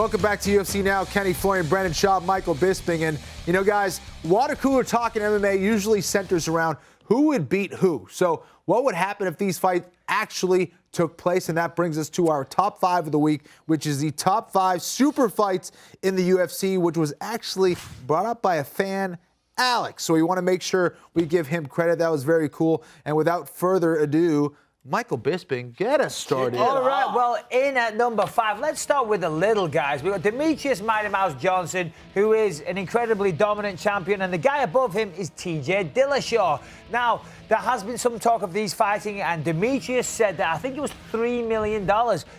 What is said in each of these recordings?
Welcome back to UFC Now. Kenny Florian, Brendan Schaub, Michael Bisping. And, you know, guys, water cooler talk in MMA usually centers around who would beat who. So what would happen if these fights actually took place? And that brings us to our top 5 of the week, which is the top 5 super fights in the UFC, which was actually brought up by a fan, Alex. So we want to make sure we give him credit. That was very cool. And without further ado, Michael Bisping, get us started. All right, well, in at number 5, let's start with the little guys. We've got Demetrius Mighty Mouse Johnson, who is an incredibly dominant champion, and the guy above him is TJ Dillashaw. Now, there has been some talk of these fighting, and Demetrius said that I think it was $3 million.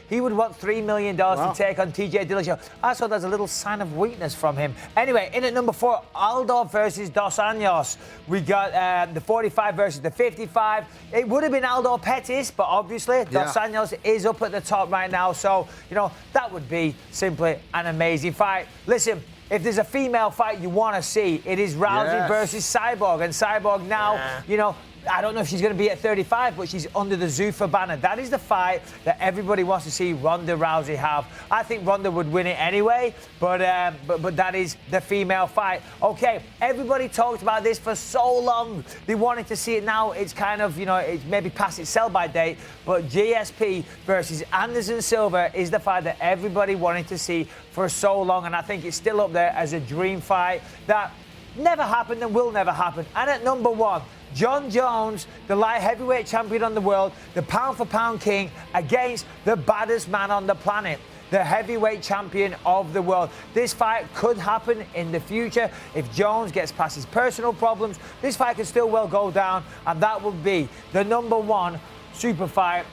He would want $3 million to take on TJ Dillashaw. I saw there's a little sign of weakness from him. Anyway, in at number 4, Aldo versus Dos Anjos. We got the 45 versus the 55. It would have been Aldo Pettis, but obviously Dos Anjos is up at the top right now. So, you know, that would be simply an amazing fight. Listen, if there's a female fight you want to see, it is Rousey versus Cyborg. And Cyborg now, you know, I don't know if she's going to be at 35, but she's under the Zuffa banner. That is the fight that everybody wants to see Ronda Rousey have. I think Ronda would win it anyway, but that is the female fight. Okay, everybody talked about this for so long. They wanted to see it now. It's kind of, you know, it's maybe past its sell-by date, but GSP versus Anderson Silva is the fight that everybody wanted to see for so long, and I think it's still up there as a dream fight that never happened and will never happen. And at number 1, Jon Jones, the light heavyweight champion on the world, the pound-for-pound king, against the baddest man on the planet, the heavyweight champion of the world. This fight could happen in the future. If Jones gets past his personal problems, this fight could still well go down, and that would be the number 1 super fight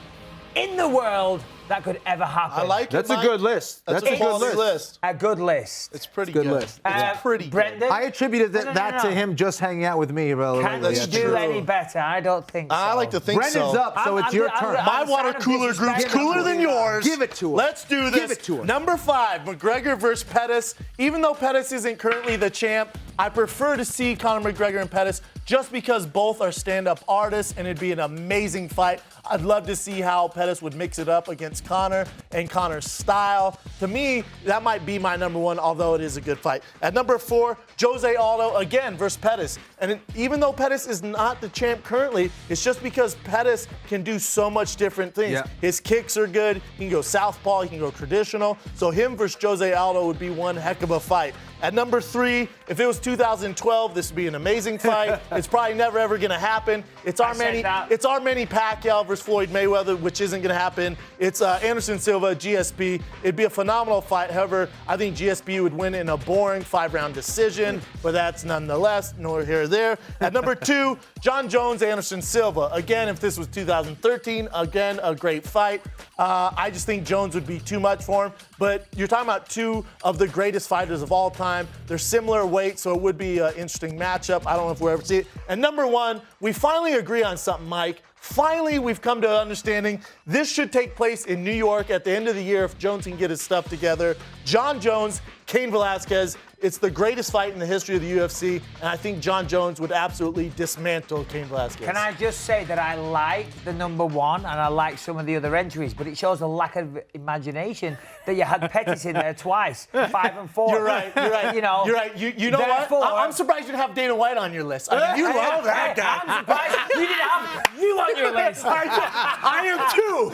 in the world that could ever happen. I like it, That's Mike. a good list. That's a good list. A good list. It's pretty good good. list. It's pretty good. Brendan? I attributed that to him just hanging out with me. Can you do any better? I don't think so. I like to think Brendan's so. up, so it's your turn. My water cooler group's cooler than yours. Give it to him. Let's do this. Give it to him. Number 5, McGregor versus Pettis. Even though Pettis isn't currently the champ, I prefer to see Conor McGregor and Pettis just because both are stand-up artists, and it'd be an amazing fight. I'd love to see how Pettis would mix it up against Conor and Conor's style. To me, that might be my number 1, although it is a good fight. At number 4, Jose Aldo again versus Pettis. And even though Pettis is not the champ currently, it's just because Pettis can do so much different things. Yeah. His kicks are good. He can go southpaw. He can go traditional. So him versus Jose Aldo would be one heck of a fight. At number 3, if it was 2012, this would be an amazing fight. It's probably never ever going to happen. It's our Manny Pacquiao versus Floyd Mayweather, which isn't going to happen. It's Anderson Silva, GSP. It'd be a phenomenal fight. However, I think GSP would win in a boring 5-round decision, but that's nonetheless nor here or there. At number 2, Jon Jones, Anderson Silva. Again, if this was 2013, again, a great fight. I just think Jones would be too much for him, but you're talking about 2 of the greatest fighters of all time. They're similar weight, so it would be an interesting matchup. I don't know if we'll ever see it. And number 1, we finally agree on something, Mike. Finally, we've come to an understanding. This should take place in New York at the end of the year if Jones can get his stuff together. Jon Jones, Cain Velasquez. It's the greatest fight in the history of the UFC, and I think Jon Jones would absolutely dismantle Cain Velasquez. Can I just say that I like the number 1 and I like some of the other entries, but it shows a lack of imagination that you had Pettis in there twice, 5 and 4. You're right. You know, You're right. You know what? I'm surprised you didn't have Dana White on your list. I mean, you love that guy. I'm surprised you didn't have you on your list. I am too.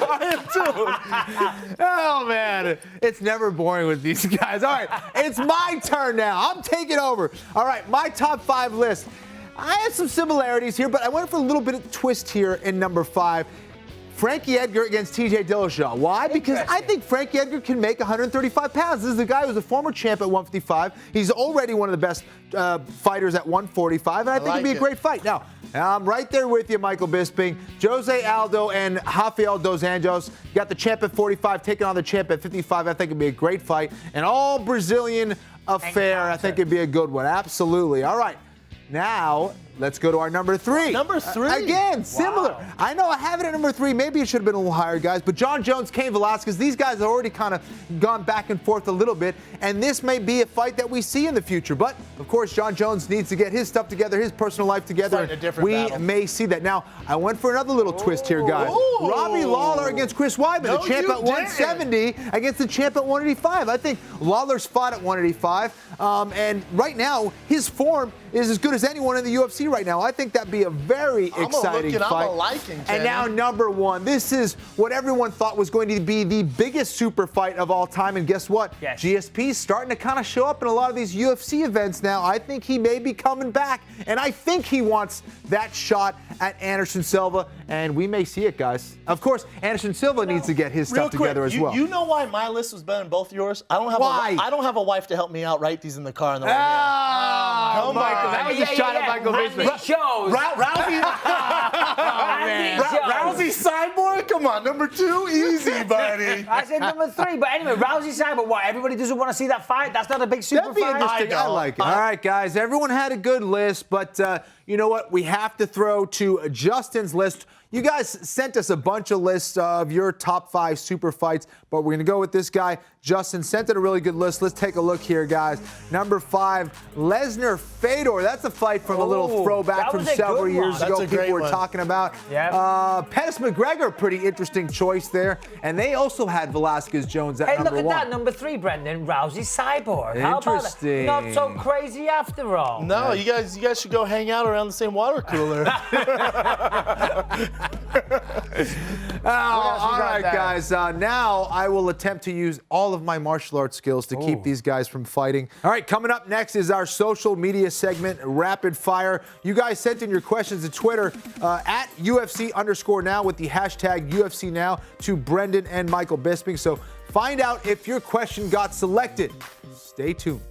Oh, man. It's never boring with these guys. All right, it's my turn now. I'm taking over. All right, my top 5 list. I had some similarities here, but I went for a little bit of twist here in number 5. Frankie Edgar against TJ Dillashaw. Why? Because I think Frankie Edgar can make 135 pounds. This is a guy who's a former champ at 155. He's already one of the best fighters at 145, and I think it'd be a great fight. Now, I'm right there with you, Michael Bisping. Jose Aldo and Rafael Dos Anjos. You got the champ at 45 taking on the champ at 55. I think it'd be a great fight. An all-Brazilian affair. I think it'd be a good one. Absolutely. All right. Now, Let's go to our number 3. Number 3? Again, similar. Wow. I know I have it at number 3. Maybe it should have been a little higher, guys. But John Jones, Cain Velasquez, these guys have already kind of gone back and forth a little bit. And this may be a fight that we see in the future. But, of course, John Jones needs to get his stuff together, his personal life together. Fighting a different we battle. may see that. Now, I went for another little twist here, guys. Ooh. Robbie Lawler against Chris Weidman, No, the champ you at 170 against the champ at 185. I think Lawler's fought at 185. And right now, his form is as good as anyone in the UFC right now. I think that'd be a very exciting fight. I'm a liking, and now number 1. This is what everyone thought was going to be the biggest super fight of all time. And guess what? Yes. GSP's starting to kind of show up in a lot of these UFC events now. I think he may be coming back. And I think he wants that shot at Anderson Silva. And we may see it, guys. Of course, Anderson Silva needs to get his Real stuff quick, together as well. You know why my list was better than both yours? I don't have Why? I don't have a wife to help me out write these in the car on the way here. Oh, Come Michael, on. that was a shot at Michael Randy Bisping. shows. Rousey Cyborg? Come on, number 2? Easy, buddy. I said number 3, but anyway, Rousey Cyborg. What? Everybody doesn't want to see that fight. That's not a big super That'd be fight. interesting. I like it. All right, guys. Everyone had a good list, but you know what? We have to throw to Justin's list. You guys sent us a bunch of lists of your top 5 super fights, but we're going to go with this guy. Justin sent in a really good list. Let's take a look here, guys. Number 5, Lesnar-Fedor. That's a fight from a little throwback that from was a several good years one. ago. That's a People great were one. talking about. Yep. Pettis McGregor, pretty interesting choice there. And they also had Velasquez Jones at Hey, number look at 1. that, number 3, Brendan. Rousey Cyborg. How about that? Interesting. Not so crazy after all. No, you guys should go hang out around the same water cooler. All right, guys. Now I will attempt to use all of my martial arts skills to keep these guys from fighting. All right, coming up next is our social media segment, Rapid Fire. You guys sent in your questions to Twitter at UFC_now with the hashtag UFC Now to Brendan and Michael Bisping. So find out if your question got selected. Stay tuned.